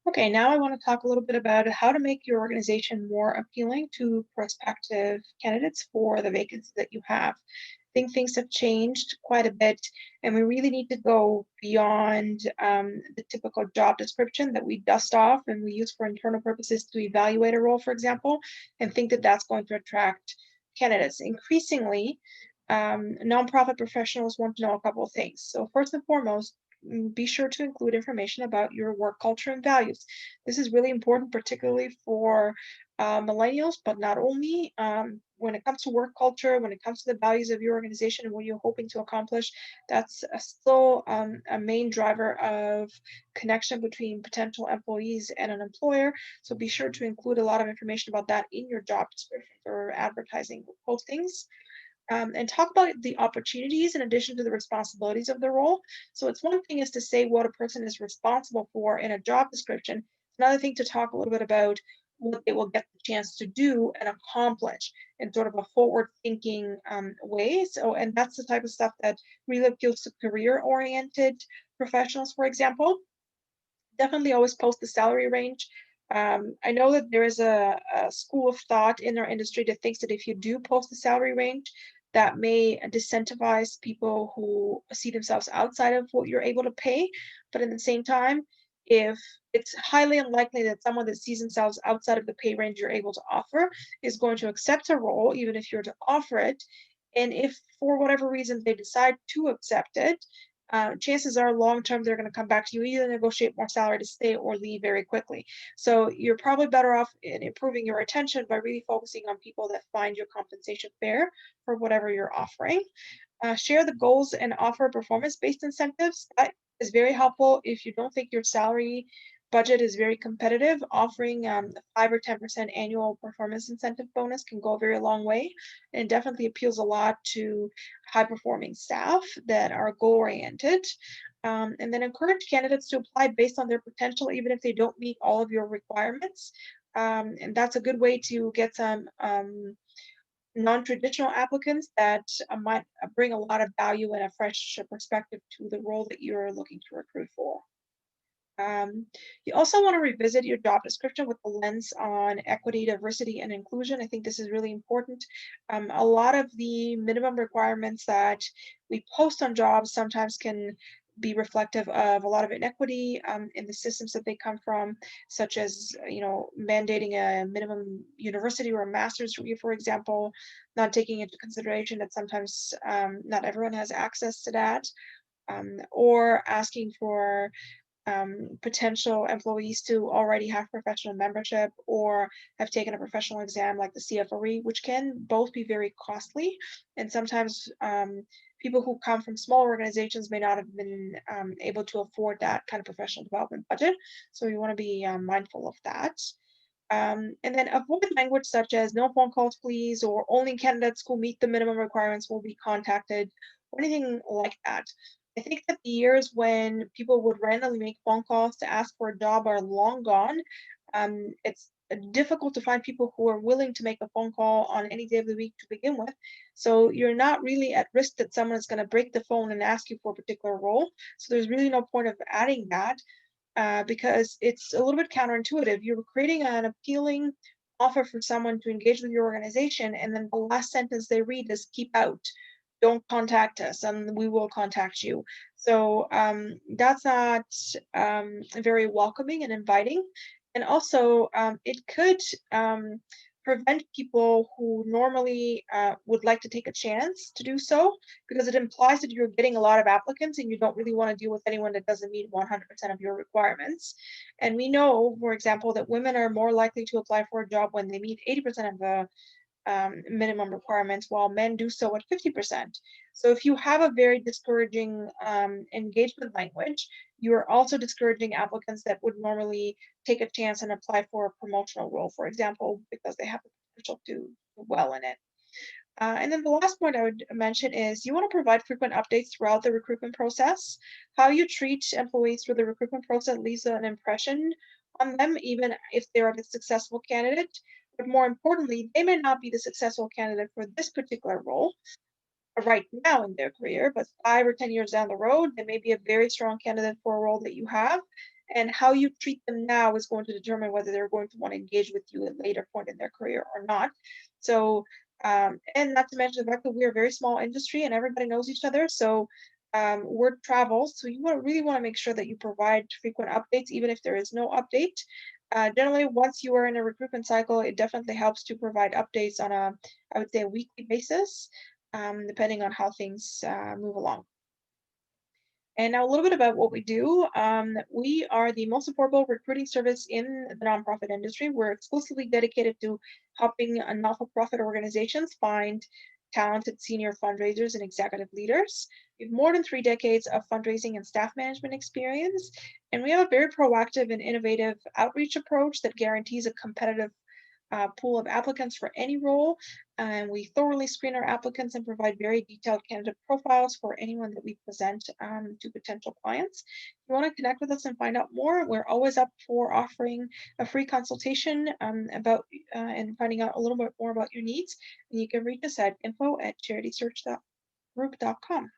Okay, now I want to talk a little bit about how to make your organization more appealing to prospective candidates for the vacancies that you have. I think things have changed quite a bit, and we really need to go beyond the typical job description that we dust off and we use for internal purposes to evaluate a role, for example, and think that that's going to attract candidates. Increasingly, nonprofit professionals want to know a couple of things. So, first and foremost, be sure to include information about your work culture and values. This is really important, particularly for millennials, but not only. When it comes to work culture, when it comes to the values of your organization and what you're hoping to accomplish, that's still a main driver of connection between potential employees and an employer. So be sure to include a lot of information about that in your job description or advertising postings, and talk about the opportunities in addition to the responsibilities of the role. So it's one thing is to say what a person is responsible for in a job description. It's another thing to talk a little bit about what they will get the chance to do and accomplish in sort of a forward-thinking way. So, and that's the type of stuff that really appeals to career-oriented professionals, for example. Definitely always post the salary range. I know that there is a school of thought in our industry that thinks that if you do post the salary range, that may disincentivize people who see themselves outside of what you're able to pay. But at the same time, if it's highly unlikely that someone that sees themselves outside of the pay range you're able to offer is going to accept a role, even if you're to offer it. And if for whatever reason they decide to accept it, chances are long term they're going to come back to you, either negotiate more salary to stay or leave very quickly. So you're probably better off in improving your retention by really focusing on people that find your compensation fair for whatever you're offering. Share the goals and offer performance-based incentives. That is very helpful if you don't think your salary budget is very competitive. Offering a 5 or 10% annual performance incentive bonus can go a very long way and definitely appeals a lot to high-performing staff that are goal-oriented. And then encourage candidates to apply based on their potential, even if they don't meet all of your requirements. And that's a good way to get some non-traditional applicants that might bring a lot of value and a fresh perspective to the role that you're looking to recruit for. Um, you also want to revisit your job description with a lens on equity, diversity, and inclusion. I think this is really important. A lot of the minimum requirements that we post on jobs sometimes can be reflective of a lot of inequity in the systems that they come from, such as mandating a minimum university or a master's degree, for example, not taking into consideration that sometimes not everyone has access to that, or asking for potential employees to already have professional membership or have taken a professional exam like the CFRE, which can both be very costly. And sometimes people who come from small organizations may not have been able to afford that kind of professional development budget. So you want to be mindful of that. And then avoid language such as no phone calls, please, or only candidates who meet the minimum requirements will be contacted, or anything like that. I think that the years when people would randomly make phone calls to ask for a job are long gone. It's difficult to find people who are willing to make a phone call on any day of the week to begin with. So you're not really at risk that someone is going to break the phone and ask you for a particular role. So there's really no point of adding that because it's a little bit counterintuitive. You're creating an appealing offer for someone to engage with your organization, and then the last sentence they read is keep out. Don't contact us, and we will contact you. So that's not very welcoming and inviting. And also, it could prevent people who normally would like to take a chance to do so because it implies that you're getting a lot of applicants and you don't really want to deal with anyone that doesn't meet 100% of your requirements. And we know, for example, that women are more likely to apply for a job when they meet 80% of the minimum requirements, while men do so at 50%. So if you have a very discouraging engagement language, you are also discouraging applicants that would normally take a chance and apply for a promotional role, for example, because they have the potential to do well in it. And then the last point I would mention is you want to provide frequent updates throughout the recruitment process. How you treat employees through the recruitment process leaves an impression on them, even if they're a successful candidate. But more importantly, they may not be the successful candidate for this particular role right now in their career, but 5 or 10 years down the road, they may be a very strong candidate for a role that you have. And how you treat them now is going to determine whether they're going to want to engage with you at a later point in their career or not. So, and not to mention the fact that we're a very small industry and everybody knows each other. So, word travels. So you really want to make sure that you provide frequent updates, even if there is no update. Generally, once you are in a recruitment cycle, it definitely helps to provide updates on I would say, a weekly basis, depending on how things move along. And now a little bit about what we do. We are the most affordable recruiting service in the nonprofit industry. We're exclusively dedicated to helping not-for-profit organizations find talented senior fundraisers and executive leaders. We have more than 3 decades of fundraising and staff management experience, and we have a very proactive and innovative outreach approach that guarantees a competitive pool of applicants for any role. And we thoroughly screen our applicants and provide very detailed candidate profiles for anyone that we present to potential clients. If you want to connect with us and find out more, we're always up for offering a free consultation about and finding out a little bit more about your needs. And you can reach us at info@charitysearch.group.com.